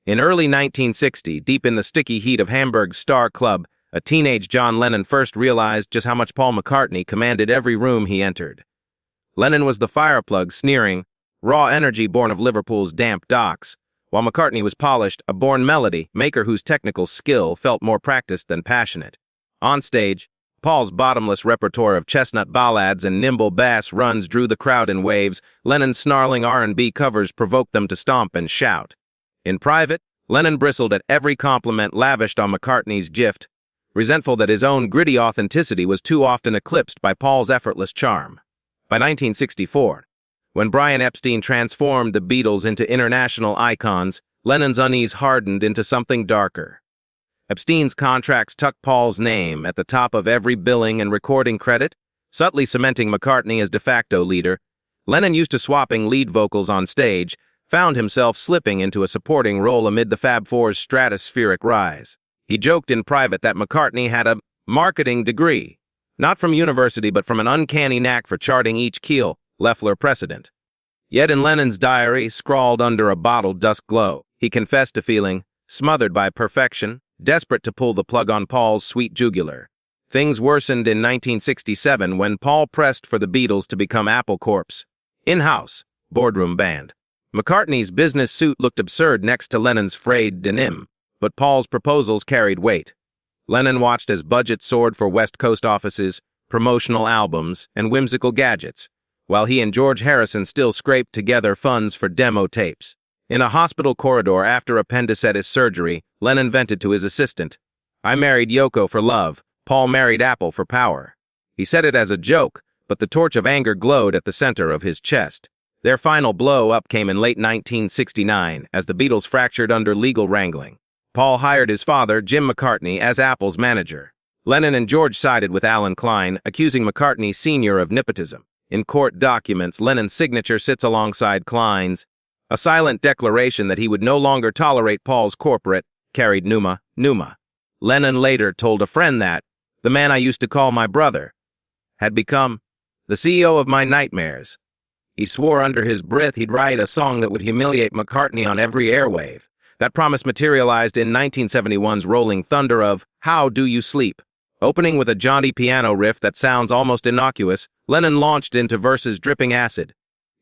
In early 1960, deep in the sticky heat of Hamburg's Star Club, a teenage John Lennon first realized just how much Paul McCartney commanded every room he entered. Lennon was the fireplug, sneering, raw energy born of Liverpool's damp docks, while McCartney was polished, a born melody maker whose technical skill felt more practiced than passionate. On stage, Paul's bottomless repertoire of chestnut ballads and nimble bass runs drew the crowd in waves. Lennon's snarling R&B covers provoked them to stomp and shout. In private, Lennon bristled at every compliment lavished on McCartney's gift, resentful that his own gritty authenticity was too often eclipsed by Paul's effortless charm. By 1964, when Brian Epstein transformed the Beatles into international icons, Lennon's unease hardened into something darker. Epstein's contracts tucked Paul's name at the top of every billing and recording credit, subtly cementing McCartney as de facto leader. Lennon, used to swapping lead vocals on stage, found himself slipping into a supporting role amid the Fab Four's stratospheric rise. He joked in private that McCartney had a marketing degree, not from university but from an uncanny knack for charting each keel, Leffler precedent. Yet in Lennon's diary, scrawled under a bottled dusk glow, he confessed to feeling smothered by perfection, desperate to pull the plug on Paul's sweet jugular. Things worsened in 1967 when Paul pressed for the Beatles to become Apple Corp's in-house boardroom band. McCartney's business suit looked absurd next to Lennon's frayed denim, but Paul's proposals carried weight. Lennon watched as budgets soared for West Coast offices, promotional albums, and whimsical gadgets, while he and George Harrison still scraped together funds for demo tapes. In a hospital corridor after appendicitis surgery, Lennon vented to his assistant, "I married Yoko for love, Paul married Apple for power." He said it as a joke, but the torch of anger glowed at the center of his chest. Their final blow-up came in late 1969, as the Beatles fractured under legal wrangling. Paul hired his father, Jim McCartney, as Apple's manager. Lennon and George sided with Alan Klein, accusing McCartney Sr. of nepotism. In court documents, Lennon's signature sits alongside Klein's, a silent declaration that he would no longer tolerate Paul's corporate, carried Numa. Lennon later told a friend that, "The man I used to call my brother had become the CEO of my nightmares." He swore under his breath he'd write a song that would humiliate McCartney on every airwave. That promise materialized in 1971's rolling thunder of How Do You Sleep? Opening with a jaunty piano riff that sounds almost innocuous, Lennon launched into verses dripping acid.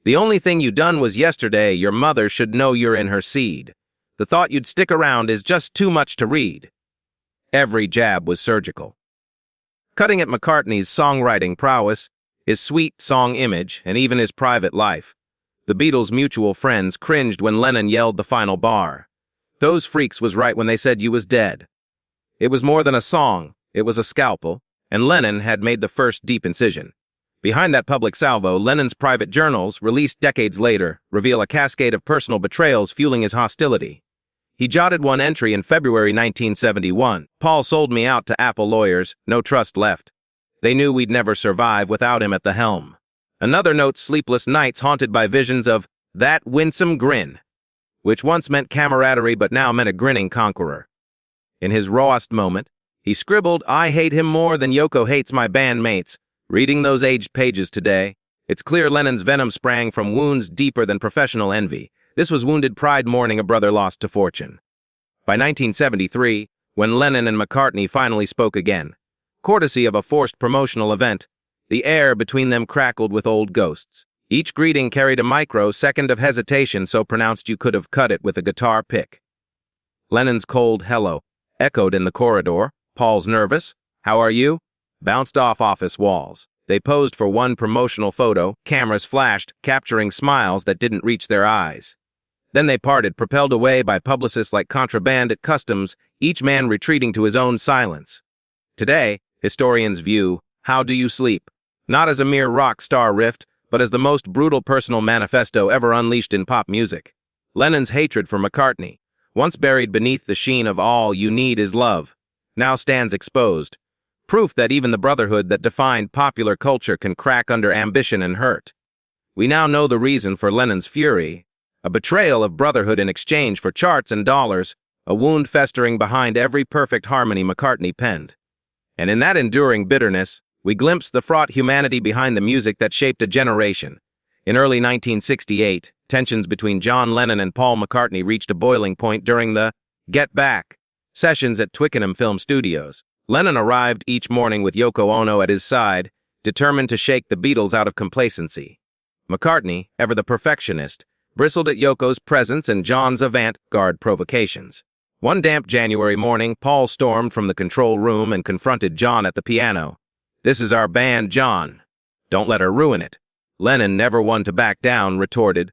"The only thing you done was yesterday, your mother should know you're in her seed. The thought you'd stick around is just too much to read." Every jab was surgical. Cutting at McCartney's songwriting prowess, his sweet song image, and even his private life, the Beatles' mutual friends cringed when Lennon yelled the final bar. "Those freaks was right when they said you was dead." It was more than a song, it was a scalpel, and Lennon had made the first deep incision. Behind that public salvo, Lennon's private journals, released decades later, reveal a cascade of personal betrayals fueling his hostility. He jotted one entry in February 1971. "Paul sold me out to Apple lawyers, no trust left. They knew we'd never survive without him at the helm." Another notes sleepless nights haunted by visions of that winsome grin, which once meant camaraderie but now meant a grinning conqueror. In his rawest moment, he scribbled, "I hate him more than Yoko hates my bandmates." Reading those aged pages today, it's clear Lennon's venom sprang from wounds deeper than professional envy. This was wounded pride mourning a brother lost to fortune. By 1973, when Lennon and McCartney finally spoke again, courtesy of a forced promotional event, the air between them crackled with old ghosts. Each greeting carried a microsecond of hesitation so pronounced you could have cut it with a guitar pick. Lennon's cold hello echoed in the corridor. Paul's nervous "How are you?" bounced off office walls. They posed for one promotional photo, cameras flashed, capturing smiles that didn't reach their eyes. Then they parted, propelled away by publicists like contraband at customs, each man retreating to his own silence. Today, historians view How Do You Sleep not as a mere rock star rift, but as the most brutal personal manifesto ever unleashed in pop music. Lennon's hatred for McCartney, once buried beneath the sheen of "all you need is love," now stands exposed. Proof that even the brotherhood that defined popular culture can crack under ambition and hurt. We now know the reason for Lennon's fury, a betrayal of brotherhood in exchange for charts and dollars, a wound festering behind every perfect harmony McCartney penned. And in that enduring bitterness, we glimpse the fraught humanity behind the music that shaped a generation. In early 1968, Tensions between John Lennon and Paul McCartney reached a boiling point during the Get Back sessions at Twickenham Film Studios. Lennon arrived each morning with Yoko Ono at his side, determined to shake the Beatles out of complacency. McCartney, ever the perfectionist, bristled at Yoko's presence and John's avant-garde provocations. One damp January morning, Paul stormed from the control room and confronted John at the piano. "This is our band, John. Don't let her ruin it." Lennon, never one to back down, retorted,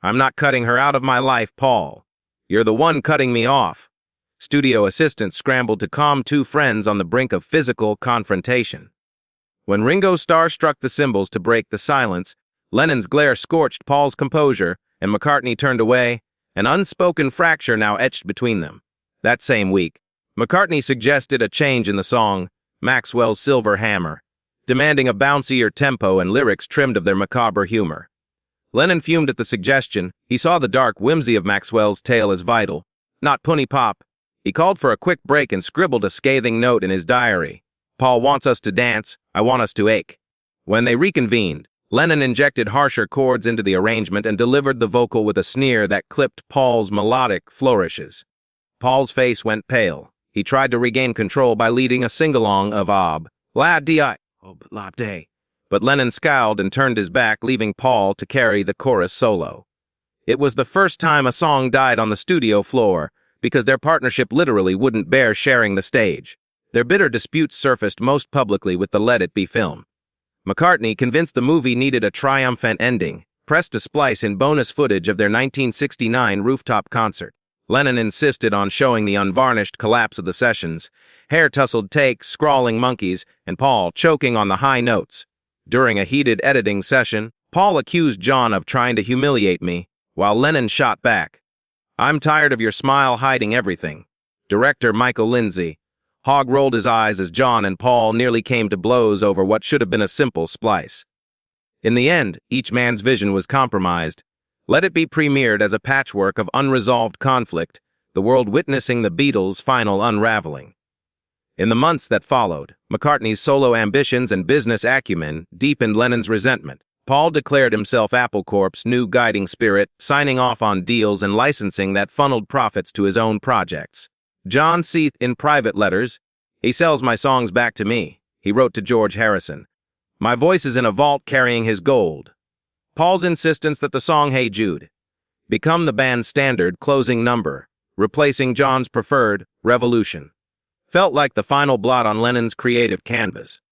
"I'm not cutting her out of my life, Paul. You're the one cutting me off." Studio assistants scrambled to calm two friends on the brink of physical confrontation. When Ringo Starr struck the cymbals to break the silence, Lennon's glare scorched Paul's composure, and McCartney turned away, an unspoken fracture now etched between them. That same week, McCartney suggested a change in the song, Maxwell's Silver Hammer, demanding a bouncier tempo and lyrics trimmed of their macabre humor. Lennon fumed at the suggestion. He saw the dark whimsy of Maxwell's tale as vital, not punny pop. He called for a quick break and scribbled a scathing note in his diary. "Paul wants us to dance, I want us to ache." When they reconvened, Lennon injected harsher chords into the arrangement and delivered the vocal with a sneer that clipped Paul's melodic flourishes. Paul's face went pale. He tried to regain control by leading a sing-along of Ob, La Di, Ob, La Day. But Lennon scowled and turned his back, leaving Paul to carry the chorus solo. It was the first time a song died on the studio floor, because their partnership literally wouldn't bear sharing the stage. Their bitter disputes surfaced most publicly with the Let It Be film. McCartney, convinced the movie needed a triumphant ending, pressed a splice in bonus footage of their 1969 rooftop concert. Lennon insisted on showing the unvarnished collapse of the sessions, hair-tousled takes, scrawling monkeys, and Paul choking on the high notes. During a heated editing session, Paul accused John of trying to humiliate me, while Lennon shot back, "I'm tired of your smile hiding everything." Director Michael Lindsay Hogg rolled his eyes as John and Paul nearly came to blows over what should have been a simple splice. In the end, each man's vision was compromised. Let It Be premiered as a patchwork of unresolved conflict, the world witnessing the Beatles' final unraveling. In the months that followed, McCartney's solo ambitions and business acumen deepened Lennon's resentment. Paul declared himself Apple Corp's new guiding spirit, signing off on deals and licensing that funneled profits to his own projects. John seethed in private letters. "He sells my songs back to me," he wrote to George Harrison. "My voice is in a vault carrying his gold." Paul's insistence that the song Hey Jude become the band's standard closing number, replacing John's preferred Revolution, felt like the final blot on Lennon's creative canvas.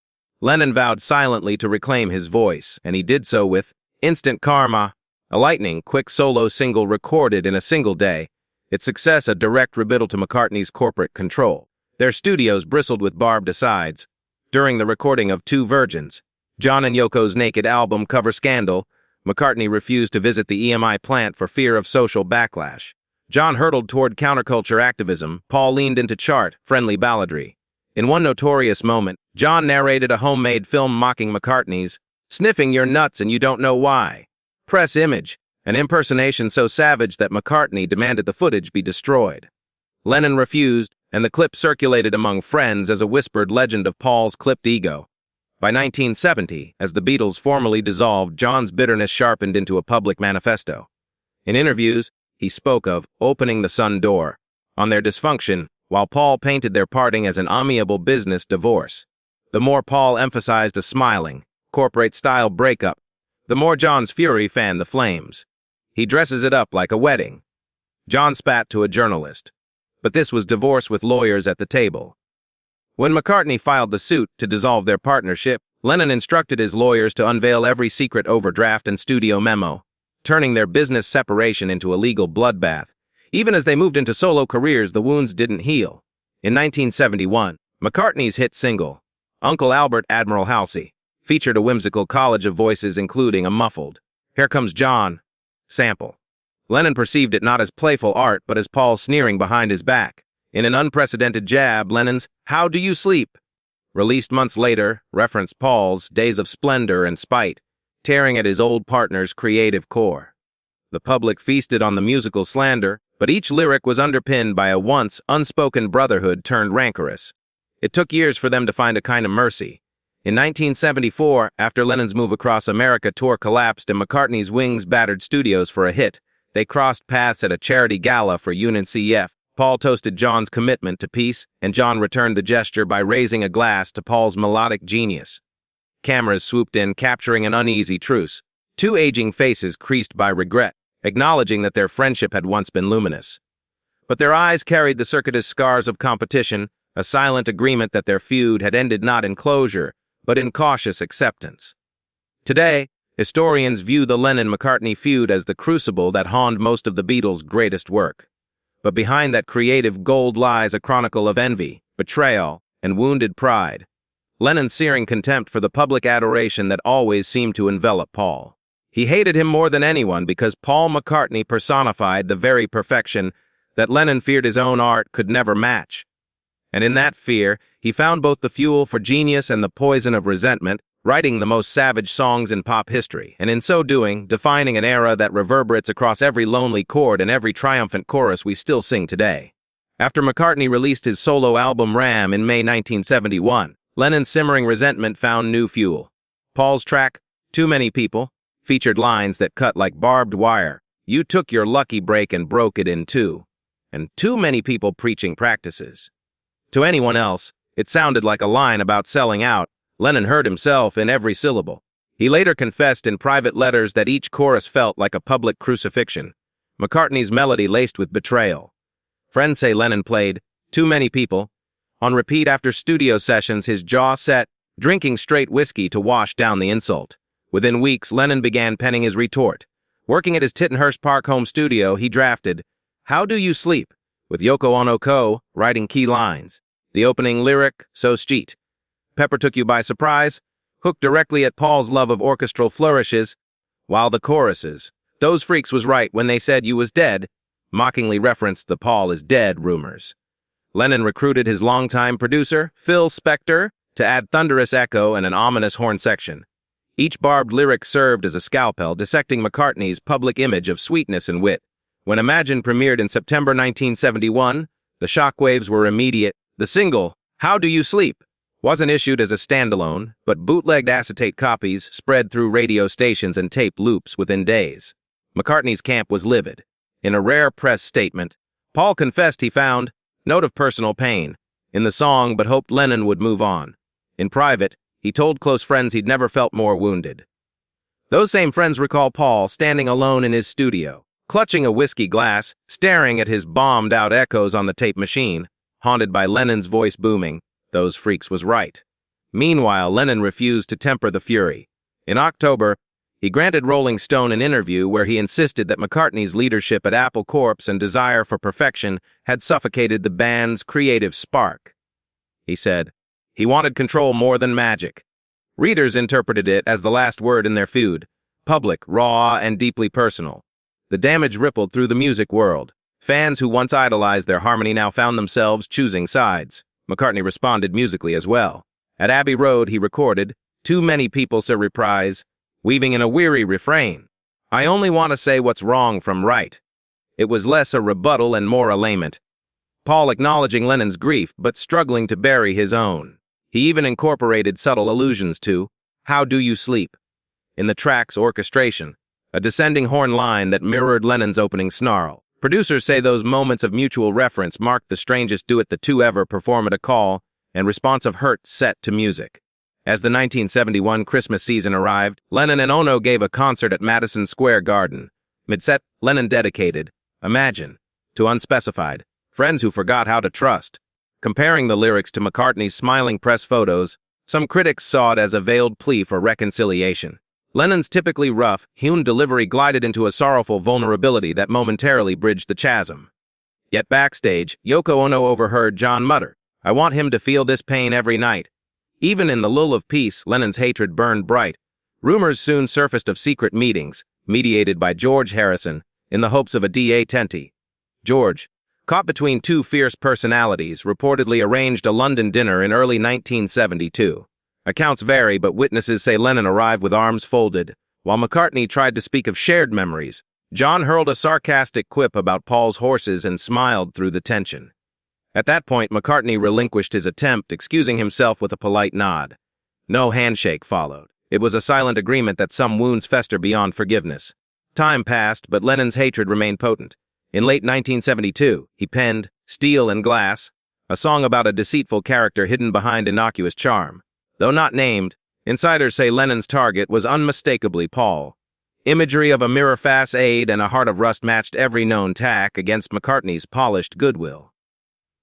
Lennon vowed silently to reclaim his voice, and he did so with Instant Karma, a lightning-quick solo single recorded in a single day, its success a direct rebuttal to McCartney's corporate control. Their studios bristled with barbed asides. During the recording of Two Virgins, John and Yoko's naked album cover scandal, McCartney refused to visit the EMI plant for fear of social backlash. John hurtled toward counterculture activism. Paul leaned into chart-friendly balladry. In one notorious moment, John narrated a homemade film mocking McCartney's "Sniffing Your Nuts and You Don't Know Why" press image, an impersonation so savage that McCartney demanded the footage be destroyed. Lennon refused, and the clip circulated among friends as a whispered legend of Paul's clipped ego. By 1970, as the Beatles formally dissolved, John's bitterness sharpened into a public manifesto. In interviews, he spoke of opening the sun door on their dysfunction, while Paul painted their parting as an amiable business divorce. The more Paul emphasized a smiling, corporate-style breakup, the more John's fury fanned the flames. He dresses it up like a wedding. John spat to a journalist. But this was divorce with lawyers at the table. When McCartney filed the suit to dissolve their partnership, Lennon instructed his lawyers to unveil every secret overdraft and studio memo, turning their business separation into a legal bloodbath. Even as they moved into solo careers, the wounds didn't heal. In 1971, McCartney's hit single, Uncle Albert Admiral Halsey, featured a whimsical collage of voices including a muffled "Here Comes John" sample. Lennon perceived it not as playful art but as Paul sneering behind his back. In an unprecedented jab, Lennon's "How Do You Sleep?" released months later, referenced Paul's days of splendor and spite, tearing at his old partner's creative core. The public feasted on the musical slander, but each lyric was underpinned by a once unspoken brotherhood turned rancorous. It took years for them to find a kind of mercy. In 1974, after Lennon's Move Across America tour collapsed and McCartney's Wings battered studios for a hit, they crossed paths at a charity gala for UNICEF. Paul toasted John's commitment to peace, and John returned the gesture by raising a glass to Paul's melodic genius. Cameras swooped in, capturing an uneasy truce. Two aging faces creased by regret, acknowledging that their friendship had once been luminous. But their eyes carried the circuitous scars of competition, a silent agreement that their feud had ended not in closure, but in cautious acceptance. Today, historians view the Lennon-McCartney feud as the crucible that honed most of the Beatles' greatest work. But behind that creative gold lies a chronicle of envy, betrayal, and wounded pride. Lennon's searing contempt for the public adoration that always seemed to envelop Paul. He hated him more than anyone because Paul McCartney personified the very perfection that Lennon feared his own art could never match. And in that fear, he found both the fuel for genius and the poison of resentment, writing the most savage songs in pop history, and in so doing, defining an era that reverberates across every lonely chord and every triumphant chorus we still sing today. After McCartney released his solo album Ram in May 1971, Lennon's simmering resentment found new fuel. Paul's track, Too Many People, featured lines that cut like barbed wire. You took your lucky break and broke it in two. And too many people preaching practices. To anyone else, it sounded like a line about selling out. Lennon heard himself in every syllable. He later confessed in private letters that each chorus felt like a public crucifixion. McCartney's melody laced with betrayal. Friends say Lennon played Too Many People on repeat after studio sessions, his jaw set, drinking straight whiskey to wash down the insult. Within weeks, Lennon began penning his retort. Working at his Tittenhurst Park home studio, he drafted How Do You Sleep, with Yoko Ono writing key lines. The opening lyric, So Steet. Pepper took you by surprise, hooked directly at Paul's love of orchestral flourishes, while the choruses, Those freaks was right when they said you was dead, mockingly referenced the Paul is dead rumors. Lennon recruited his longtime producer, Phil Spector, to add thunderous echo and an ominous horn section. Each barbed lyric served as a scalpel, dissecting McCartney's public image of sweetness and wit. When Imagine premiered in September 1971, the shockwaves were immediate. The single, How Do You Sleep, wasn't issued as a standalone, but bootlegged acetate copies spread through radio stations and tape loops within days. McCartney's camp was livid. In a rare press statement, Paul confessed he found note of personal pain in the song but hoped Lennon would move on. In private, he told close friends he'd never felt more wounded. Those same friends recall Paul standing alone in his studio, clutching a whiskey glass, staring at his bombed-out echoes on the tape machine, haunted by Lennon's voice booming, Those freaks was right. Meanwhile, Lennon refused to temper the fury. In October, he granted Rolling Stone an interview where he insisted that McCartney's leadership at Apple Corps and desire for perfection had suffocated the band's creative spark. He said, he wanted control more than magic. Readers interpreted it as the last word in their feud, public, raw, and deeply personal. The damage rippled through the music world. Fans who once idolized their harmony now found themselves choosing sides. McCartney responded musically as well. At Abbey Road, he recorded, Too Many People Say Reprise, weaving in a weary refrain. I only want to say what's wrong from right. It was less a rebuttal and more a lament. Paul acknowledging Lennon's grief, but struggling to bury his own. He even incorporated subtle allusions to How Do You Sleep in the track's orchestration, a descending horn line that mirrored Lennon's opening snarl. Producers say those moments of mutual reference marked the strangest duet the two ever perform at a call and responsive hurt set to music. As the 1971 Christmas season arrived, Lennon and Ono gave a concert at Madison Square Garden. Mid-set, Lennon dedicated Imagine to Unspecified, friends who forgot how to trust. Comparing the lyrics to McCartney's smiling press photos, some critics saw it as a veiled plea for reconciliation. Lennon's typically rough, hewn delivery glided into a sorrowful vulnerability that momentarily bridged the chasm. Yet backstage, Yoko Ono overheard John mutter, I want him to feel this pain every night. Even in the lull of peace, Lennon's hatred burned bright. Rumors soon surfaced of secret meetings, mediated by George Harrison, in the hopes of a D.A. George, caught between two fierce personalities, reportedly arranged a London dinner in early 1972. Accounts vary, but witnesses say Lennon arrived with arms folded. While McCartney tried to speak of shared memories, John hurled a sarcastic quip about Paul's horses and smiled through the tension. At that point, McCartney relinquished his attempt, excusing himself with a polite nod. No handshake followed. It was a silent agreement that some wounds fester beyond forgiveness. Time passed, but Lennon's hatred remained potent. In late 1972, he penned Steel and Glass, a song about a deceitful character hidden behind innocuous charm. Though not named, insiders say Lennon's target was unmistakably Paul. Imagery of a mirror facade and a heart of rust matched every known tack against McCartney's polished goodwill.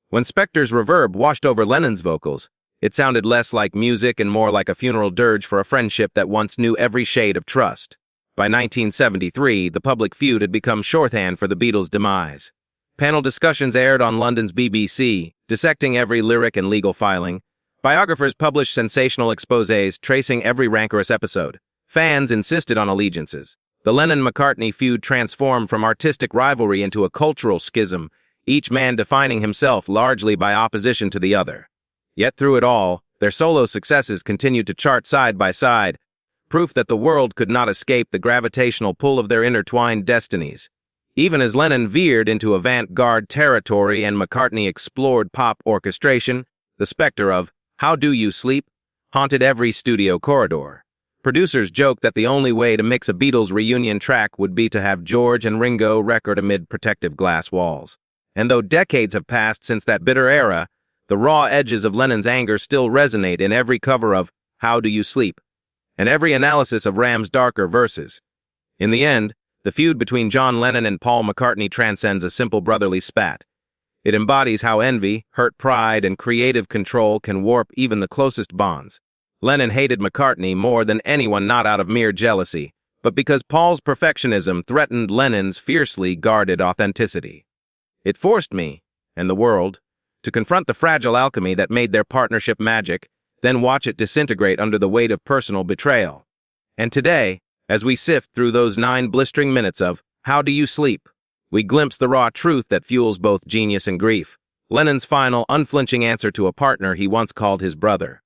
When Spector's reverb washed over Lennon's vocals, it sounded less like music and more like a funeral dirge for a friendship that once knew every shade of trust. By 1973, the public feud had become shorthand for the Beatles' demise. Panel discussions aired on London's BBC, dissecting every lyric and legal filing. Biographers published sensational exposés tracing every rancorous episode. Fans insisted on allegiances. The Lennon-McCartney feud transformed from artistic rivalry into a cultural schism, each man defining himself largely by opposition to the other. Yet through it all, their solo successes continued to chart side by side, proof that the world could not escape the gravitational pull of their intertwined destinies. Even as Lennon veered into avant-garde territory and McCartney explored pop orchestration, the specter of "How Do You Sleep?" haunted every studio corridor. Producers joked that the only way to mix a Beatles reunion track would be to have George and Ringo record amid protective glass walls. And though decades have passed since that bitter era, the raw edges of Lennon's anger still resonate in every cover of How Do You Sleep? And every analysis of Ram's darker verses. In the end, the feud between John Lennon and Paul McCartney transcends a simple brotherly spat. It embodies how envy, hurt pride, and creative control can warp even the closest bonds. Lennon hated McCartney more than anyone, not out of mere jealousy, but because Paul's perfectionism threatened Lennon's fiercely guarded authenticity. It forced me, and the world, to confront the fragile alchemy that made their partnership magic, then watch it disintegrate under the weight of personal betrayal. And today, as we sift through those 9 blistering minutes of How Do You Sleep?, we glimpse the raw truth that fuels both genius and grief. Lennon's final, unflinching answer to a partner he once called his brother.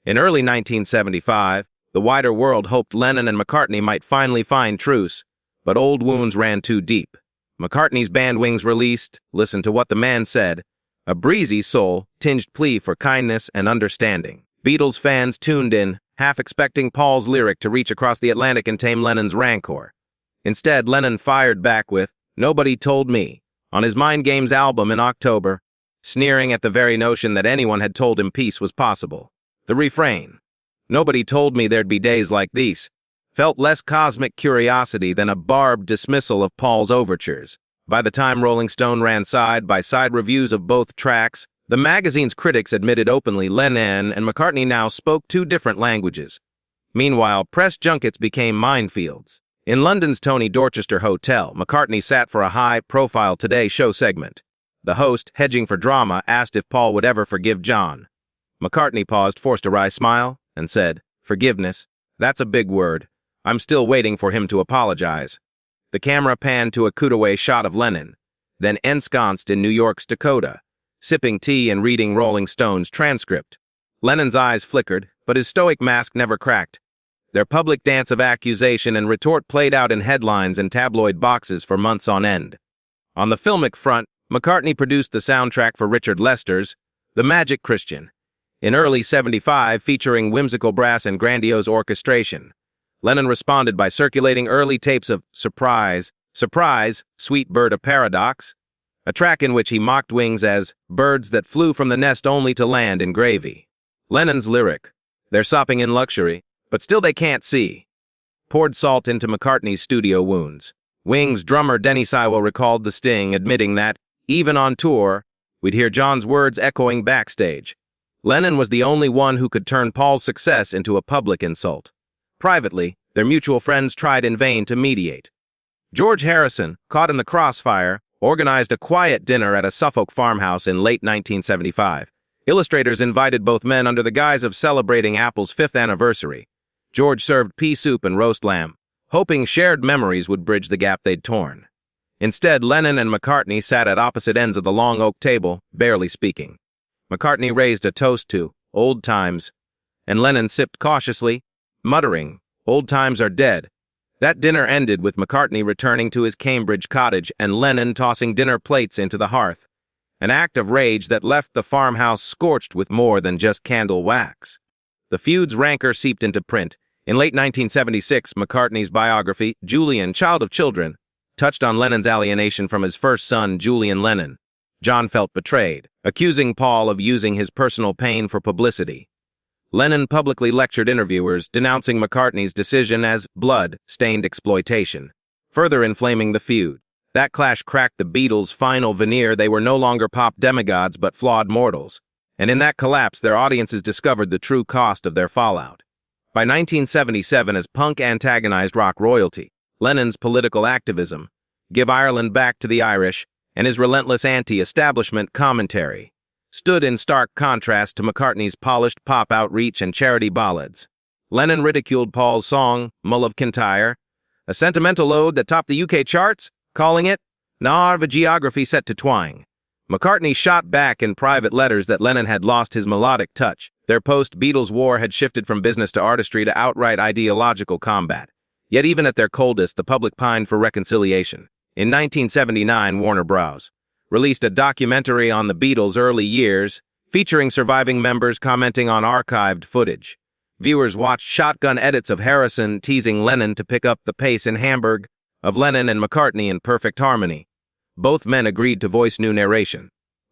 In early 1975, the wider world hoped Lennon and McCartney might finally find truce, but old wounds ran too deep. McCartney's band Wings released, listen to what the man said, a breezy soul-tinged plea for kindness and understanding. Beatles fans tuned in, half expecting Paul's lyric to reach across the Atlantic and tame Lennon's rancor. Instead, Lennon fired back with Nobody Told Me on his Mind Games album in October, sneering at the very notion that anyone had told him peace was possible. The refrain, "Nobody told me there'd be days like these," felt less cosmic curiosity than a barbed dismissal of Paul's overtures. By the time Rolling Stone ran side-by-side reviews of both tracks, the magazine's critics admitted openly Lennon and McCartney now spoke 2 different languages. Meanwhile, press junkets became minefields. In London's Tony Dorchester Hotel, McCartney sat for a high-profile Today Show segment. The host, hedging for drama, asked if Paul would ever forgive John. McCartney paused, forced a wry smile, and said, "Forgiveness? That's a big word. I'm still waiting for him to apologize." The camera panned to a cutaway shot of Lennon, then ensconced in New York's Dakota, sipping tea and reading Rolling Stone's transcript. Lennon's eyes flickered, but his stoic mask never cracked. Their public dance of accusation and retort played out in headlines and tabloid boxes for months on end. On the filmic front, McCartney produced the soundtrack for Richard Lester's The Magic Christian, in early '75, featuring whimsical brass and grandiose orchestration. Lennon responded by circulating early tapes of Surprise, Surprise, Sweet Bird of Paradox, a track in which he mocked Wings as birds that flew from the nest only to land in gravy. Lennon's lyric, "They're sopping in luxury, but still they can't see," poured salt into McCartney's studio wounds. Wings drummer Denny Sywell recalled the sting, admitting that, even on tour, we'd hear John's words echoing backstage. Lennon was the only one who could turn Paul's success into a public insult. Privately, their mutual friends tried in vain to mediate. George Harrison, caught in the crossfire, organized a quiet dinner at a Suffolk farmhouse in late 1975. Illustrators invited both men under the guise of celebrating Apple's 5th anniversary. George served pea soup and roast lamb, hoping shared memories would bridge the gap they'd torn. Instead, Lennon and McCartney sat at opposite ends of the long oak table, barely speaking. McCartney raised a toast to old times, and Lennon sipped cautiously, muttering, "Old times are dead." That dinner ended with McCartney returning to his Cambridge cottage and Lennon tossing dinner plates into the hearth, an act of rage that left the farmhouse scorched with more than just candle wax. The Feuds rancor seeped into print. In late 1976, McCartney's biography, Julian, Child of Children, touched on Lennon's alienation from his first son, Julian Lennon. John felt betrayed, accusing Paul of using his personal pain for publicity. Lennon publicly lectured interviewers, denouncing McCartney's decision as blood-stained exploitation, further inflaming the feud. That clash cracked the Beatles' final veneer. They were no longer pop demigods but flawed mortals. And in that collapse, their audiences discovered the true cost of their fallout. By 1977, as punk antagonized rock royalty, Lennon's political activism, Give Ireland Back to the Irish, and his relentless anti-establishment commentary stood in stark contrast to McCartney's polished pop outreach and charity ballads. Lennon ridiculed Paul's song, Mull of Kintyre, a sentimental ode that topped the UK charts, calling it "Nar of a geography set to twang." McCartney shot back in private letters that Lennon had lost his melodic touch. Their post-Beatles war had shifted from business to artistry to outright ideological combat. Yet even at their coldest, the public pined for reconciliation. In 1979, Warner Bros. Released a documentary on the Beatles' early years, featuring surviving members commenting on archived footage. Viewers watched shotgun edits of Harrison teasing Lennon to pick up the pace in Hamburg, of Lennon and McCartney in perfect harmony. Both men agreed to voice new narration.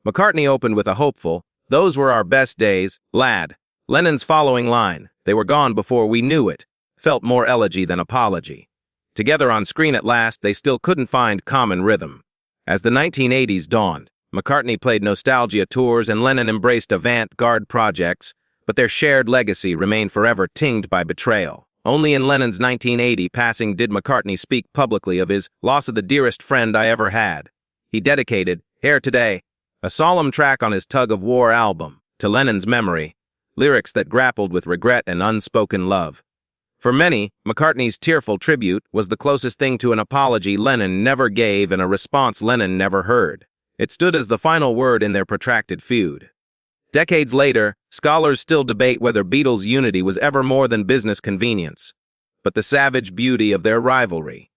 McCartney opened with a hopeful, "Those were our best days, lad." Lennon's following line, "They were gone before we knew it," felt more elegy than apology. Together on screen at last, they still couldn't find common rhythm. As the 1980s dawned, McCartney played nostalgia tours and Lennon embraced avant-garde projects, but their shared legacy remained forever tinged by betrayal. Only in Lennon's 1980 passing did McCartney speak publicly of his loss of the dearest friend I ever had. He dedicated, Here Today, a solemn track on his Tug of War album, to Lennon's memory, lyrics that grappled with regret and unspoken love. For many, McCartney's tearful tribute was the closest thing to an apology Lennon never gave and a response Lennon never heard. It stood as the final word in their protracted feud. Decades later, scholars still debate whether Beatles' unity was ever more than business convenience, but the savage beauty of their rivalry.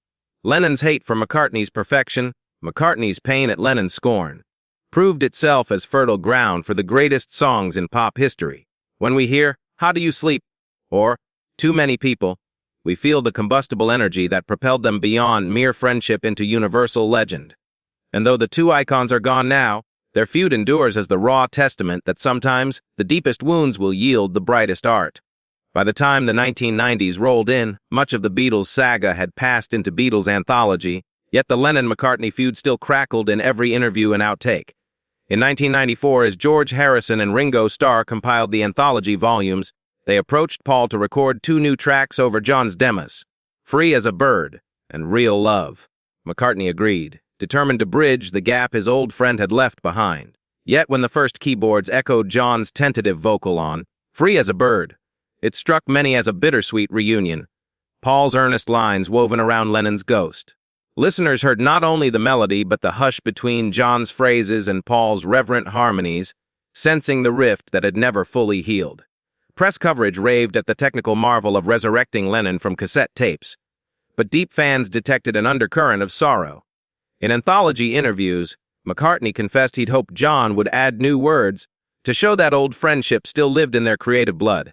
Lennon's hate for McCartney's perfection, McCartney's pain at Lennon's scorn, proved itself as fertile ground for the greatest songs in pop history. When we hear, How Do You Sleep? Or, Too Many People, we feel the combustible energy that propelled them beyond mere friendship into universal legend. And though the two icons are gone now, their feud endures as the raw testament that sometimes the deepest wounds will yield the brightest art. By the time the 1990s rolled in, much of the Beatles saga had passed into Beatles anthology, yet the Lennon-McCartney feud still crackled in every interview and outtake. In 1994, as George Harrison and Ringo Starr compiled the anthology volumes, they approached Paul to record two new tracks over John's demos, Free as a Bird and Real Love. McCartney agreed, determined to bridge the gap his old friend had left behind. Yet when the first keyboards echoed John's tentative vocal on Free as a Bird, it struck many as a bittersweet reunion, Paul's earnest lines woven around Lennon's ghost. Listeners heard not only the melody but the hush between John's phrases and Paul's reverent harmonies, sensing the rift that had never fully healed. Press coverage raved at the technical marvel of resurrecting Lennon from cassette tapes, but deep fans detected an undercurrent of sorrow. In anthology interviews, McCartney confessed he'd hoped John would add new words to show that old friendship still lived in their creative blood.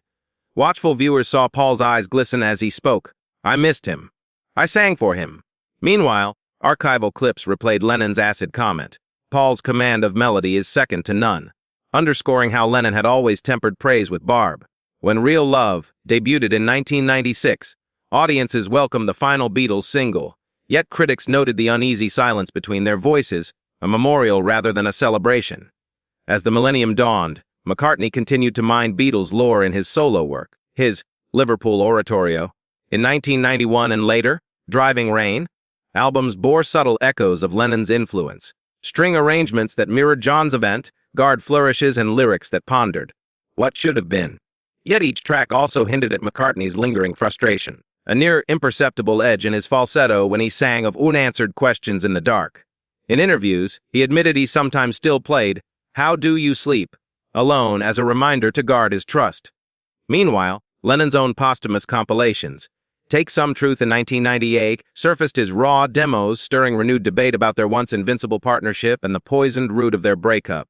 Watchful viewers saw Paul's eyes glisten as he spoke. I missed him. I sang for him. Meanwhile, archival clips replayed Lennon's acid comment. Paul's command of melody is second to none, underscoring how Lennon had always tempered praise with barb. When Real Love debuted in 1996, audiences welcomed the final Beatles single, yet critics noted the uneasy silence between their voices, a memorial rather than a celebration. As the millennium dawned, McCartney continued to mine Beatles lore in his solo work, his Liverpool Oratorio. In 1991 and later, Driving Rain, albums bore subtle echoes of Lennon's influence, string arrangements that mirrored John's avant-garde flourishes and lyrics that pondered what should have been. Yet each track also hinted at McCartney's lingering frustration, a near imperceptible edge in his falsetto when he sang of unanswered questions in the dark. In interviews, he admitted he sometimes still played How Do You Sleep alone as a reminder to guard his trust. Meanwhile, Lennon's own posthumous compilations, Take Some Truth in 1998, surfaced his raw demos, stirring renewed debate about their once invincible partnership and the poisoned root of their breakup.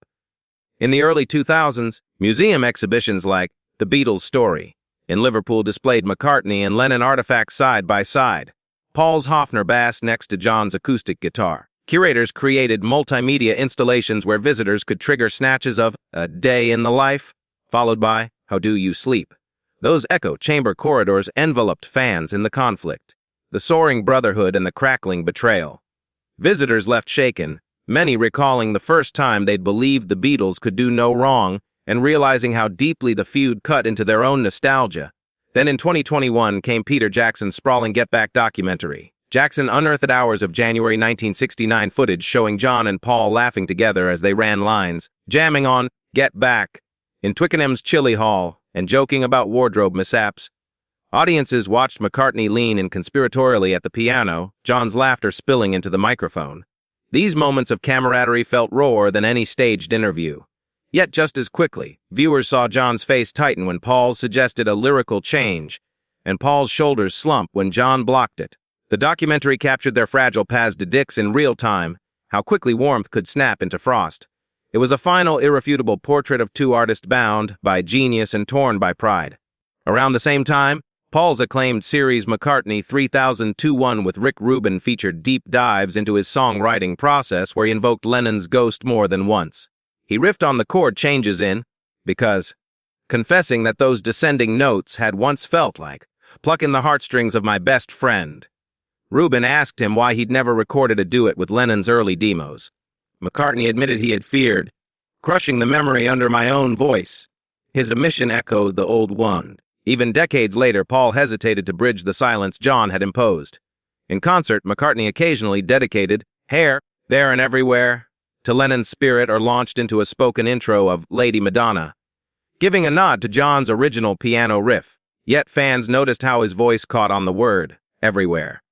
In the early 2000s, museum exhibitions like The Beatles story. In Liverpool displayed McCartney and Lennon artifacts side by side. Paul's Hofner bass next to John's acoustic guitar. Curators created multimedia installations where visitors could trigger snatches of A Day in the Life, followed by How Do You Sleep? Those echo chamber corridors enveloped fans in the conflict, the soaring brotherhood and the crackling betrayal. Visitors left shaken, many recalling the first time they'd believed the Beatles could do no wrong and realizing how deeply the feud cut into their own nostalgia. Then in 2021 came Peter Jackson's sprawling Get Back documentary. Jackson unearthed hours of January 1969 footage showing John and Paul laughing together as they ran lines, jamming on Get Back in Twickenham's Chili Hall and joking about wardrobe mishaps. Audiences watched McCartney lean in conspiratorially at the piano, John's laughter spilling into the microphone. These moments of camaraderie felt rawer than any staged interview. Yet just as quickly, viewers saw John's face tighten when Paul suggested a lyrical change, and Paul's shoulders slump when John blocked it. The documentary captured their fragile pas de deux in real time, how quickly warmth could snap into frost. It was a final, irrefutable portrait of two artists bound by genius and torn by pride. Around the same time, Paul's acclaimed series McCartney 3002-1 with Rick Rubin featured deep dives into his songwriting process where he invoked Lennon's ghost more than once. He riffed on the chord changes in Because, confessing that those descending notes had once felt like plucking the heartstrings of my best friend. Rubin asked him why he'd never recorded a duet with Lennon's early demos. McCartney admitted he had feared crushing the memory under my own voice. His omission echoed the old one. Even decades later, Paul hesitated to bridge the silence John had imposed. In concert, McCartney occasionally dedicated Here, There and Everywhere to Lennon's spirit or launched into a spoken intro of Lady Madonna, giving a nod to John's original piano riff. Yet fans noticed how his voice caught on the word everywhere,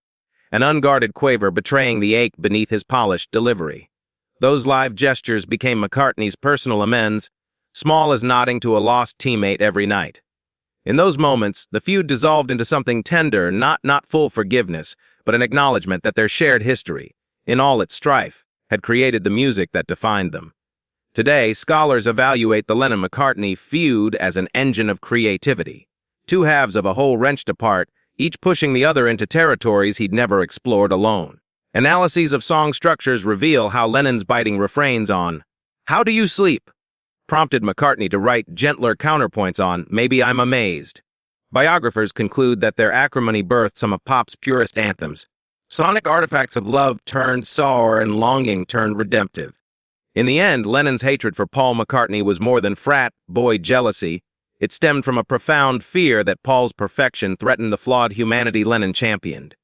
an unguarded quaver betraying the ache beneath his polished delivery. Those live gestures became McCartney's personal amends, small as nodding to a lost teammate every night. In those moments, the feud dissolved into something tender, not full forgiveness, but an acknowledgement that their shared history, in all its strife, had created the music that defined them. Today, scholars evaluate the Lennon-McCartney feud as an engine of creativity. Two halves of a whole wrenched apart, each pushing the other into territories he'd never explored alone. Analyses of song structures reveal how Lennon's biting refrains on How Do You Sleep? Prompted McCartney to write gentler counterpoints on Maybe I'm Amazed. Biographers conclude that their acrimony birthed some of pop's purest anthems. Sonic artifacts of love turned sour and longing turned redemptive. In the end, Lennon's hatred for Paul McCartney was more than frat boy jealousy. It stemmed from a profound fear that Paul's perfection threatened the flawed humanity Lennon championed.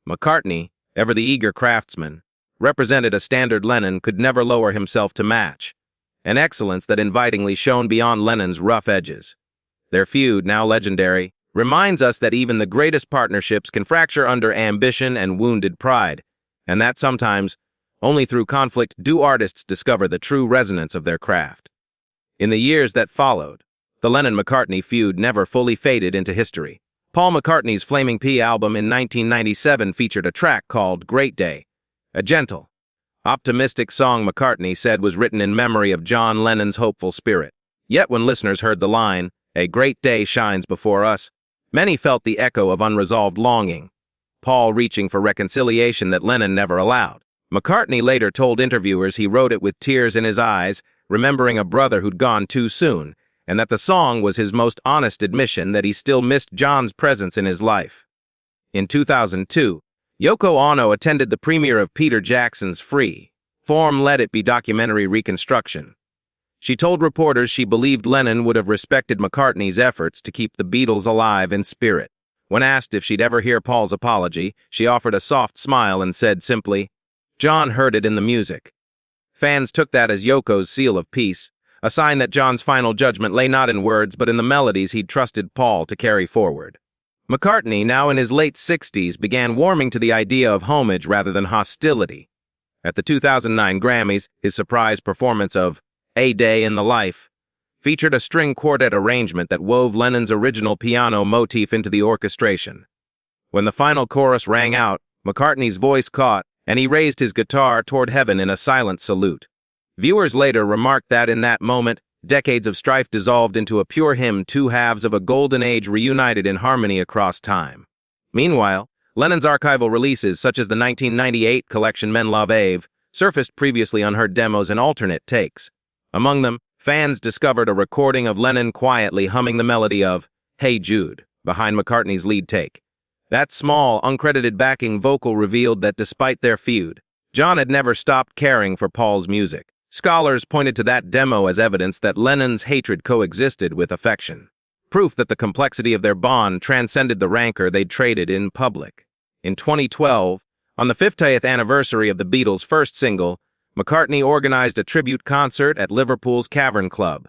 McCartney, ever the eager craftsman, represented a standard Lennon could never lower himself to match, an excellence that invitingly shone beyond Lennon's rough edges. Their feud, now legendary, reminds us that even the greatest partnerships can fracture under ambition and wounded pride, and that sometimes, only through conflict do artists discover the true resonance of their craft. In the years that followed, the Lennon-McCartney feud never fully faded into history. Paul McCartney's Flaming P album in 1997 featured a track called Great Day, a gentle, optimistic song McCartney said was written in memory of John Lennon's hopeful spirit. Yet when listeners heard the line, A great day shines before us, many felt the echo of unresolved longing, Paul reaching for reconciliation that Lennon never allowed. McCartney later told interviewers he wrote it with tears in his eyes, remembering a brother who'd gone too soon, and that the song was his most honest admission that he still missed John's presence in his life. In 2002, Yoko Ono attended the premiere of Peter Jackson's Free-Form Let It Be documentary reconstruction. She told reporters she believed Lennon would have respected McCartney's efforts to keep the Beatles alive in spirit. When asked if she'd ever hear Paul's apology, she offered a soft smile and said simply, John heard it in the music. Fans took that as Yoko's seal of peace, a sign that John's final judgment lay not in words but in the melodies he'd trusted Paul to carry forward. McCartney, now in his late 60s, began warming to the idea of homage rather than hostility. At the 2009 Grammys, his surprise performance of A Day in the Life featured a string quartet arrangement that wove Lennon's original piano motif into the orchestration. When the final chorus rang out, McCartney's voice caught, and he raised his guitar toward heaven in a silent salute. Viewers later remarked that in that moment, Decades of strife dissolved into a pure hymn, two halves of a golden age reunited in harmony across time. Meanwhile, Lennon's archival releases, such as the 1998 collection Men Love Ave, surfaced previously unheard demos and alternate takes. Among them, fans discovered a recording of Lennon quietly humming the melody of Hey Jude behind McCartney's lead take. That small, uncredited backing vocal revealed that despite their feud, John had never stopped caring for Paul's music. Scholars pointed to that demo as evidence that Lennon's hatred coexisted with affection, proof that the complexity of their bond transcended the rancor they'd traded in public. In 2012, on the 50th anniversary of the Beatles' first single, McCartney organized a tribute concert at Liverpool's Cavern Club.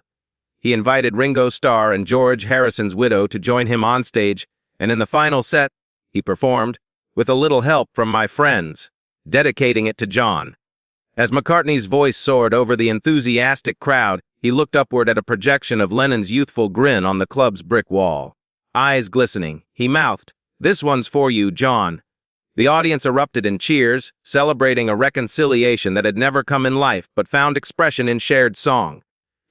He invited Ringo Starr and George Harrison's widow to join him on stage, and in the final set, he performed, "With a Little Help from My Friends," dedicating it to John. As McCartney's voice soared over the enthusiastic crowd, he looked upward at a projection of Lennon's youthful grin on the club's brick wall. Eyes glistening, he mouthed, "This one's for you, John." The audience erupted in cheers, celebrating a reconciliation that had never come in life but found expression in shared song.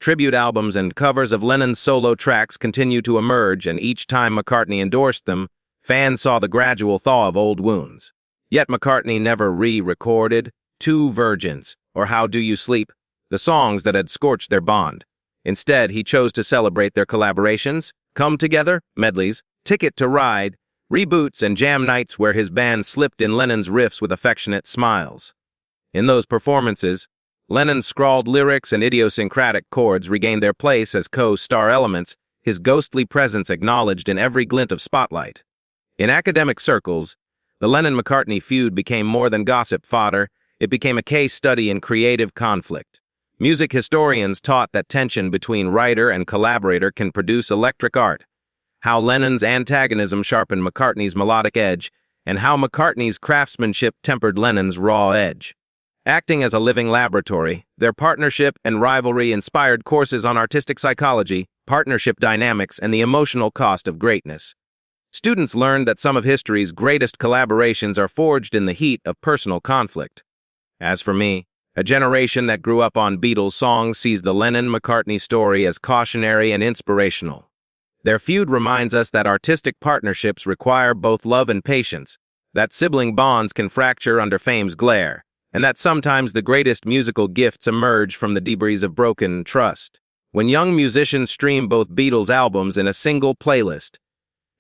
Tribute albums and covers of Lennon's solo tracks continue to emerge, and each time McCartney endorsed them, fans saw the gradual thaw of old wounds. Yet McCartney never re-recorded Two Virgins or How Do You Sleep, the songs that had scorched their bond. Instead, he chose to celebrate their collaborations, Come Together, medleys, Ticket to Ride, reboots, and jam nights where his band slipped in Lennon's riffs with affectionate smiles. In those performances, Lennon's scrawled lyrics and idiosyncratic chords regained their place as co-star elements, his ghostly presence acknowledged in every glint of spotlight. In academic circles, the Lennon-McCartney feud became more than gossip fodder. It became a case study in creative conflict. Music historians taught that tension between writer and collaborator can produce electric art, how Lennon's antagonism sharpened McCartney's melodic edge, and how McCartney's craftsmanship tempered Lennon's raw edge. Acting as a living laboratory, their partnership and rivalry inspired courses on artistic psychology, partnership dynamics, and the emotional cost of greatness. Students learned that some of history's greatest collaborations are forged in the heat of personal conflict. As for me, a generation that grew up on Beatles songs sees the Lennon-McCartney story as cautionary and inspirational. Their feud reminds us that artistic partnerships require both love and patience, that sibling bonds can fracture under fame's glare, and that sometimes the greatest musical gifts emerge from the debris of broken trust. When young musicians stream both Beatles albums in a single playlist,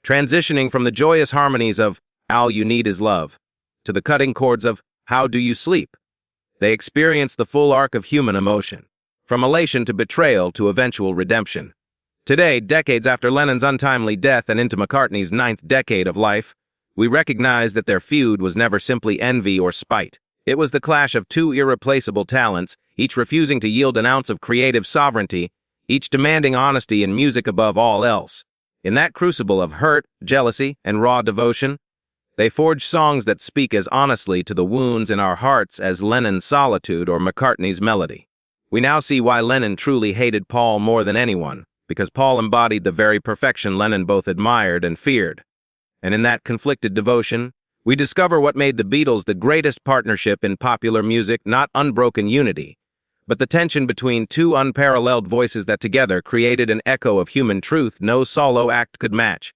transitioning from the joyous harmonies of All You Need Is Love to the cutting chords of How Do You Sleep, they experience the full arc of human emotion, from elation to betrayal to eventual redemption. Today, decades after Lennon's untimely death and into McCartney's ninth decade of life, we recognize that their feud was never simply envy or spite. It was the clash of two irreplaceable talents, each refusing to yield an ounce of creative sovereignty, each demanding honesty in music above all else. In that crucible of hurt, jealousy, and raw devotion, they forged songs that speak as honestly to the wounds in our hearts as Lennon's solitude or McCartney's melody. We now see why Lennon truly hated Paul more than anyone, because Paul embodied the very perfection Lennon both admired and feared. And in that conflicted devotion, we discover what made the Beatles the greatest partnership in popular music, not unbroken unity, but the tension between two unparalleled voices that together created an echo of human truth no solo act could match.